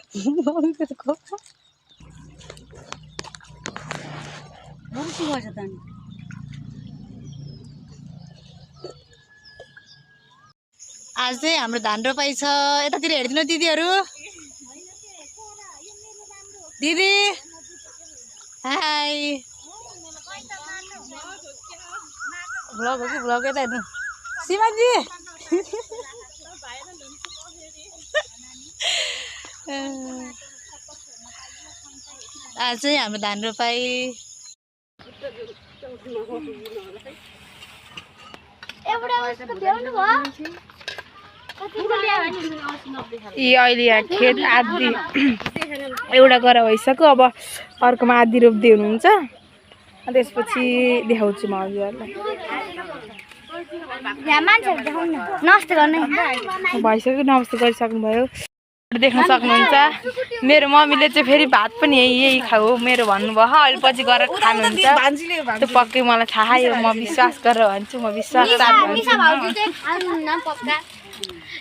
आज चाहिँ हाम्रो धान रोपाइ छ। यतातिर हेर्दिनु दिदीहरू। दिदी हाई। ब्लग हो कि ब्लग यता हेर्नु सीमाजी। आज चाहिँ हाम्रो धान रोपाइ। अहिले यहाँ खेत आदि एउटा गरेर भइसक्यो। अब अर्कोमा आदि रोप्दै हुनुहुन्छ। त्यसपछि देखाउँछु म हजुरहरूलाई। भइसक्यो, नमस्ते गरिसक्नु भयो। देख्न सक्नुहुन्छ मेरो मम्मीले चाहिँ फेरि भात पनि यही खाऊ मेरो भन्नुभयो। अहिले पछि गएर खानुहुन्छ त्यो पक्कै मलाई थाहा यो। म विश्वास गरेर भन्छु, म विश्वास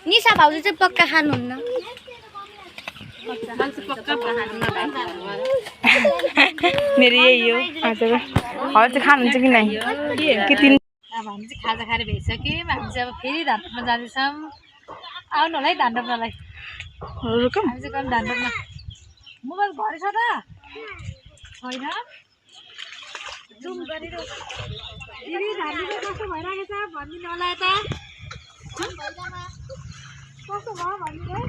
निशा भाउजू चाहिँ पक्का खानुहुन्न। मेरो यही हो। हजुर हजुर चाहिँ खानुहुन्छ कि नै कि तिन? अब हामी चाहिँ खाजा खाएर भइसक्यौँ। हामी चाहिँ अब फेरि धान रोप्न जाँदैछौँ। आउनु होला है धान रोप्नलाई। हामी चाहिँ कम धान रोप्न। मोबाइल घरै छ त छैन। जुम गरिरहेको छ। दिदी धान रोप्न कस्तो भइरहेको छ भनिदिनु होला यता। कस्तो भयो भनिदिनु है।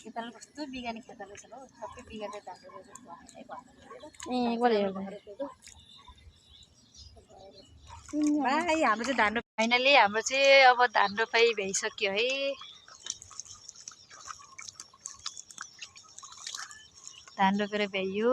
खेताला कस्तो बिगानी खेताला छ हो। सबै बिगारेर धान रोपेको भाइ हाम्रो चाहिँ धान रोप फाइनली हाम्रो चाहिँ अब धान रोपाइ भइसक्यो है। धान रोपेर भ्याइयो।